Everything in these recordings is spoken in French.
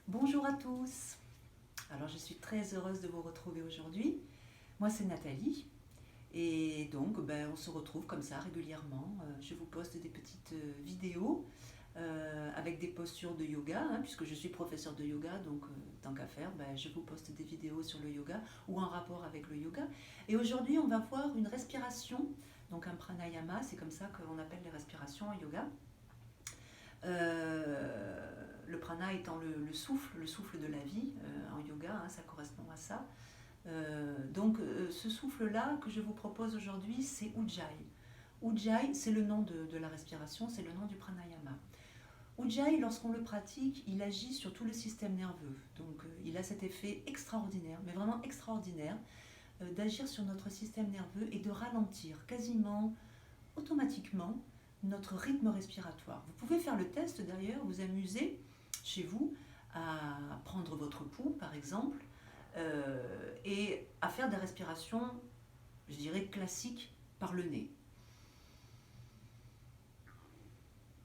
Bonjour à tous. Alors je suis très heureuse de vous retrouver aujourd'hui. Moi c'est Nathalie et donc on se retrouve comme ça régulièrement. Je vous poste des petites vidéos avec des postures de yoga, hein, puisque je suis professeure de yoga, donc tant qu'à faire, je vous poste des vidéos sur le yoga ou en rapport avec le yoga. Et aujourd'hui on va voir une respiration, donc un pranayama, c'est comme ça qu'on appelle les respirations en yoga. Le prana étant le souffle de la vie en yoga, hein, ça correspond à ça. Ce souffle-là que je vous propose aujourd'hui, c'est Ujjayi. Ujjayi, c'est le nom de la respiration, c'est le nom du pranayama. Ujjayi, lorsqu'on le pratique, il agit sur tout le système nerveux. Donc il a cet effet extraordinaire, mais vraiment extraordinaire, d'agir sur notre système nerveux et de ralentir quasiment automatiquement notre rythme respiratoire. Vous pouvez faire le test d'ailleurs, vous amuser chez vous à prendre votre pouls par exemple et à faire des respirations, je dirais, classiques par le nez.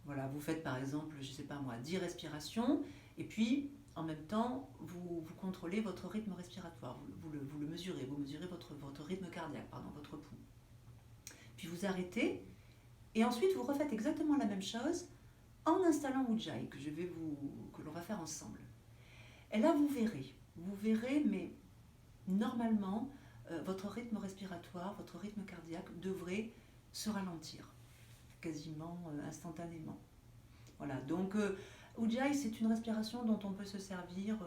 Voilà, vous faites par exemple, je ne sais pas moi, 10 respirations et puis en même temps vous contrôlez votre rythme respiratoire, vous le mesurez, vous mesurez votre rythme cardiaque, votre pouls. Puis vous arrêtez. Et ensuite, vous refaites exactement la même chose en installant Ujjayi, que l'on va faire ensemble. Et là, vous verrez, mais normalement, votre rythme respiratoire, votre rythme cardiaque devrait se ralentir, quasiment instantanément. Voilà, donc Ujjayi, c'est une respiration dont on peut se servir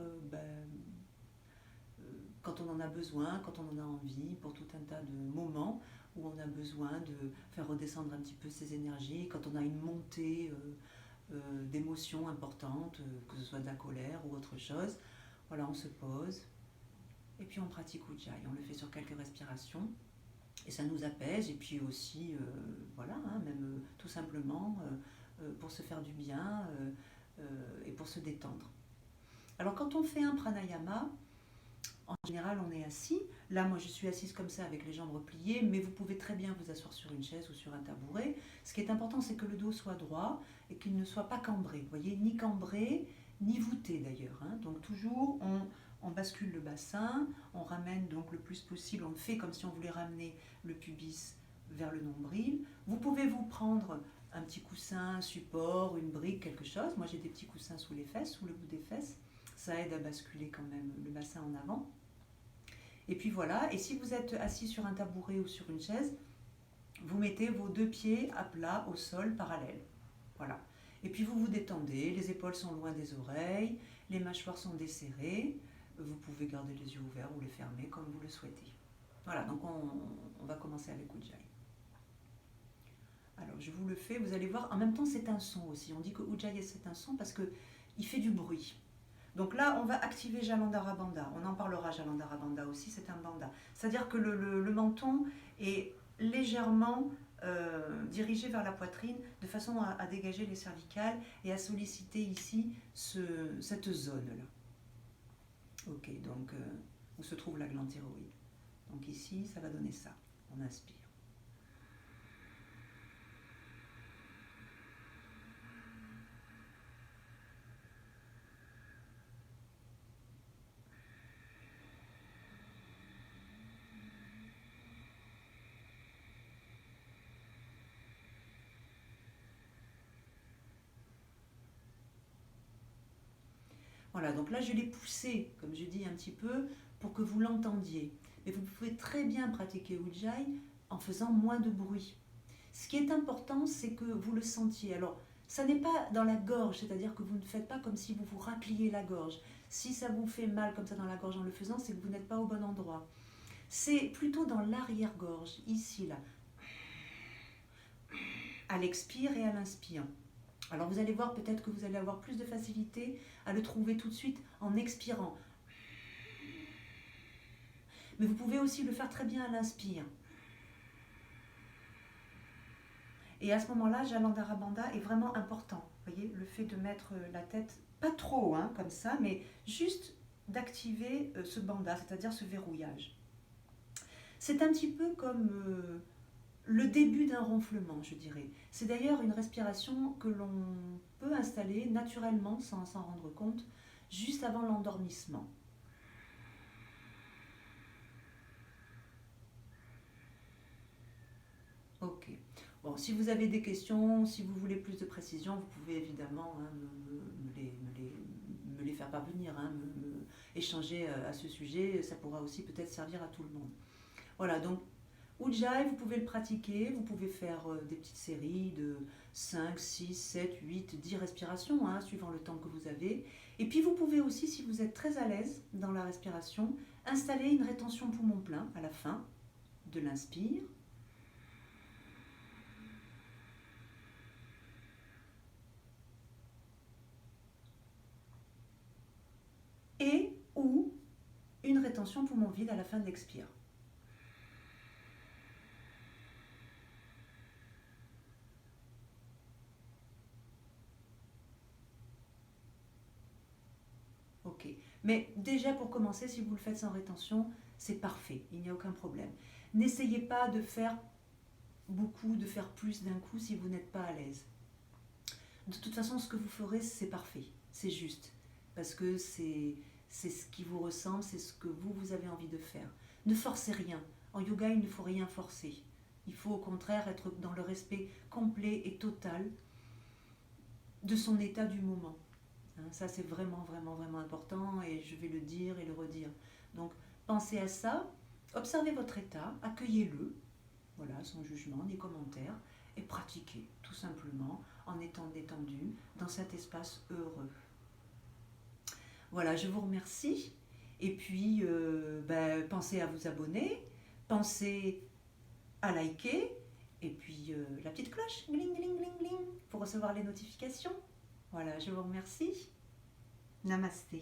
quand on en a besoin, quand on en a envie, pour tout un tas de moments où on a besoin de faire redescendre un petit peu ses énergies, quand on a une montée d'émotions importantes, que ce soit de la colère ou autre chose. Voilà, on se pose et puis on pratique Ujjayi. On le fait sur quelques respirations et ça nous apaise. Et puis aussi, même tout simplement pour se faire du bien et pour se détendre. Alors quand on fait un pranayama, en général, on est assis. Là, moi, je suis assise comme ça avec les jambes repliées, mais vous pouvez très bien vous asseoir sur une chaise ou sur un tabouret. Ce qui est important, c'est que le dos soit droit et qu'il ne soit pas cambré. Vous voyez, ni cambré, ni voûté d'ailleurs. Hein. Donc toujours, on bascule le bassin, on ramène donc le plus possible, on fait comme si on voulait ramener le pubis vers le nombril. Vous pouvez vous prendre un petit coussin, un support, une brique, quelque chose. Moi, j'ai des petits coussins sous les fesses, sous le bout des fesses. Ça aide à basculer quand même le bassin en avant. Et puis voilà, et si vous êtes assis sur un tabouret ou sur une chaise, vous mettez vos deux pieds à plat au sol parallèle. Voilà. Et puis vous vous détendez, les épaules sont loin des oreilles, les mâchoires sont desserrées, vous pouvez garder les yeux ouverts ou les fermer comme vous le souhaitez. Voilà, donc on va commencer avec Ujjayi. Alors je vous le fais, vous allez voir, en même temps c'est un son aussi. On dit que Ujjayi c'est un son parce qu'il fait du bruit. Donc là, on va activer Jalandhara Bandha. On en parlera, Jalandhara Bandha aussi, c'est un bandha. C'est-à-dire que le menton est légèrement dirigé vers la poitrine de façon à dégager les cervicales et à solliciter ici cette zone-là. Ok, donc où se trouve la glande thyroïde. Donc ici, ça va donner ça. On inspire. Voilà, donc là je l'ai poussé, comme je dis un petit peu, pour que vous l'entendiez. Mais vous pouvez très bien pratiquer Ujjayi en faisant moins de bruit. Ce qui est important, c'est que vous le sentiez. Alors, ça n'est pas dans la gorge, c'est-à-dire que vous ne faites pas comme si vous vous racliez la gorge. Si ça vous fait mal comme ça dans la gorge en le faisant, c'est que vous n'êtes pas au bon endroit. C'est plutôt dans l'arrière-gorge, ici, là, à l'expire et à l'inspire. Alors vous allez voir peut-être que vous allez avoir plus de facilité à le trouver tout de suite en expirant. Mais vous pouvez aussi le faire très bien à l'inspire. Et à ce moment-là, Jalandhara Bandha est vraiment important. Vous voyez, le fait de mettre la tête, pas trop hein, comme ça, mais juste d'activer ce bandha, c'est-à-dire ce verrouillage. C'est un petit peu comme le début d'un ronflement, je dirais. C'est d'ailleurs une respiration que l'on peut installer naturellement sans s'en rendre compte, juste avant l'endormissement. Ok. Bon, si vous avez des questions, si vous voulez plus de précision, vous pouvez évidemment me les faire parvenir, échanger à ce sujet. Ça pourra aussi peut-être servir à tout le monde. Voilà, donc Ujjayi, vous pouvez le pratiquer, vous pouvez faire des petites séries de 5, 6, 7, 8, 10 respirations, suivant le temps que vous avez. Et puis vous pouvez aussi, si vous êtes très à l'aise dans la respiration, installer une rétention poumon plein à la fin de l'inspire. Et ou une rétention poumon vide à la fin de l'expire. Ok. Mais déjà pour commencer, si vous le faites sans rétention, c'est parfait, il n'y a aucun problème. N'essayez pas de faire beaucoup, de faire plus d'un coup si vous n'êtes pas à l'aise. De toute façon, ce que vous ferez, c'est parfait, c'est juste. Parce que c'est ce qui vous ressemble, c'est ce que vous avez envie de faire. Ne forcez rien. En yoga, il ne faut rien forcer. Il faut au contraire être dans le respect complet et total de son état du moment. Ça, c'est vraiment, vraiment, vraiment important et je vais le dire et le redire. Donc, pensez à ça, observez votre état, accueillez-le, voilà, sans jugement ni commentaire, et pratiquez tout simplement en étant détendu dans cet espace heureux. Voilà, je vous remercie. Et puis, pensez à vous abonner, pensez à liker, et puis la petite cloche, gling, gling, gling, gling, pour recevoir les notifications. Voilà, je vous remercie. Namasté.